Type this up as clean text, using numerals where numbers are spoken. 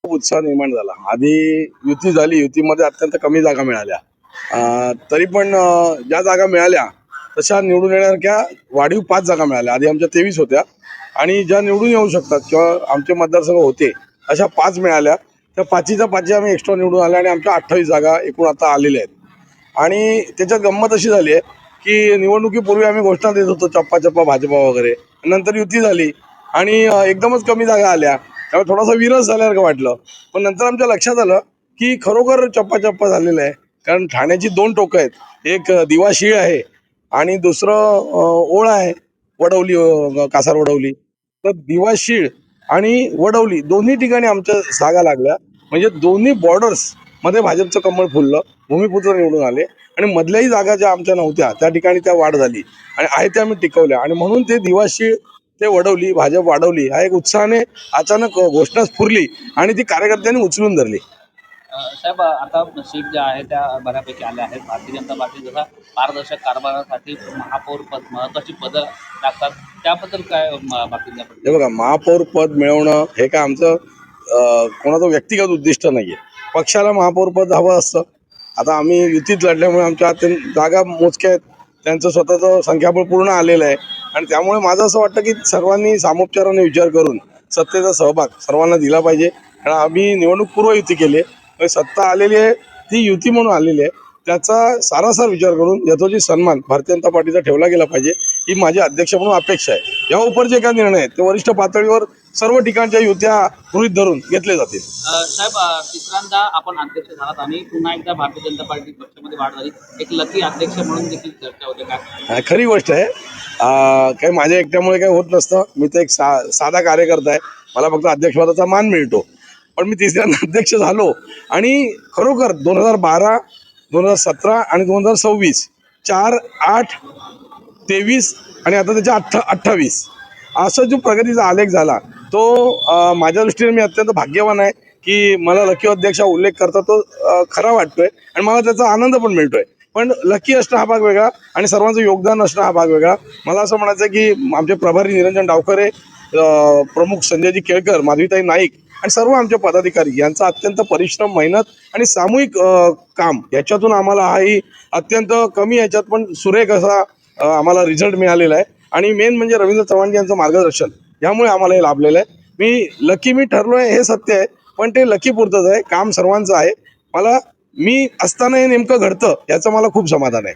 खूप उत्साह निर्माण झाला। आधी युती झाली, युतीमध्ये अत्यंत कमी जागा मिळाल्या, तरी पण ज्या जागा मिळाल्या तशा निवडून येण्यासारख्या वाढीव 5 जागा मिळाल्या। आधी आमच्या 23 होत्या आणि ज्या निवडून येऊ शकतात किंवा आमचे मतदारसंघ होते अशा 5 मिळाल्या। त्या 5च्या 5 आम्ही एक्स्ट्रा निवडून आल्या आणि आमच्या 28 जागा एकूण आता आलेल्या आहेत। आणि त्याच्यात गंमत अशी झाली आहे की निवडणुकीपूर्वी आम्ही घोषणा देत होतो चप्पा भाजपा वगैरे, नंतर युती झाली आणि एकदमच कमी जागा आल्या, त्यामुळे थोडासा विरस झाल्यासारखं वाटलं। पण नंतर आमच्या लक्षात आलं की खरोखर चप्पा झालेला आहे, कारण ठाण्याची 2 टोकं आहेत, एक दिवाशीळ आहे आणि दुसरं ओळ आहे, वडवली, कासार वडवली। तर दिवाशीळ आणि वडवली दोन्ही ठिकाणी आमच्या जागा लागल्या, म्हणजे दोन्ही बॉर्डर्स मध्ये भाजपचं कमळ फुललं, भूमिपुत्र निवडून आले आणि मधल्याही जागा ज्या आमच्या नव्हत्या त्या ठिकाणी त्या वाढ झाली आणि आहे त्या आम्ही टिकवल्या। आणि म्हणून ते दिवाशीळ ते वडवली, भाजप वाढवली हा एक उत्साहाने अचानक घोषणा स्फुरली आणि ती कार्यकर्त्यांनी उचलून धरली। साहेब, आता सीट ज्या आहेत त्या बऱ्यापैकी आल्या आहेत। भारतीय जनता पार्टी जसा पारदर्शक कारभारासाठी महापौर पद महत्वाची पदं लागतात, त्याबद्दल काय भारतीय जनता हे बघा, महापौर पद मिळवणं हे काय आमचं कोणाचं व्यक्तिगत उद्दिष्ट नाहीये। पक्षाला महापौर पद हवं असतं। आता आम्ही युतीत लढल्यामुळे आमच्या जागा मोजक्या आहेत, त्यांचं स्वतःचं संख्याबळ पूर्ण आलेलं आहे आणि त्यामुळे माझं असं वाटतं की सर्वांनी सामोपचाराने विचार करून सत्तेचा सहभाग सर्वांना दिला पाहिजे। कारण आम्ही निवडणूक पूर्व युती केली आहे, सत्ता आलेली आहे ती युती म्हणून आलेली आहे, त्याचा सारासार विचार करून यथोचित सन्मान भारतीय जनता पार्टीचा ठेवला गेला पाहिजे, ही माझी अध्यक्ष म्हणून अपेक्षा आहे। या उपर जे काही निर्णय आहेत ते वरिष्ठ पातळीवर सर्व ठिकाणच्या युत्या गृहीत धरून घेतले जातील। साहेब, तिसऱ्यांदा आपण अध्यक्ष झालात आणि पुन्हा एकदा भारतीय जनता पार्टी पक्षामध्ये वाढ झाली, एक लकी अध्यक्ष म्हणून देखील चर्चा होते। काय खरी गोष्ट आहे, काही माझ्या एकट्यामुळे काही होत नसतं। मी तर एक साधा कार्यकर्ता आहे, मला फक्त अध्यक्षपदाचा मान मिळतो, पण मी तिसऱ्यांदा अध्यक्ष झालो आणि खरोखर 2012, 2017 आणि 2026 4, 8, 23 आणि आता त्याच्या 28 असा जो प्रगतीचा आलेख झाला तो माझ्या दृष्टीने मी अत्यंत भाग्यवान आहे की मला लकी अध्यक्ष उल्लेख करता तो खरा वाटतोय आणि मला त्याचा आनंद पण मिळतोय। पण लकी असणं हा भाग वेगळा आणि सर्वांचं योगदान असणं हा भाग वेगळा। मला असं म्हणायचं आहे की आमचे प्रभारी निरंजन डावखरे, प्रमुख संजयजी केळकर, माधवीताई नाईक आणि सर्व आमचे पदाधिकारी यांचा अत्यंत परिश्रम, मेहनत आणि सामूहिक काम याच्यातून आम्हाला हाही अत्यंत कमी याच्यात पण सुरेख असा आम्हाला रिझल्ट मिळालेला आहे। आणि मेन म्हणजे रवींद्र चव्हाण यांचं मार्गदर्शन यामुळे आम्हाला हे लाभलेलं आहे। मी ठरलोय हे सत्य आहे, पण ते लकी पुरतच आहे, काम सर्वांचं आहे। मी असताना हे नेमकं घडतं याचं मला खूप समाधान आहे।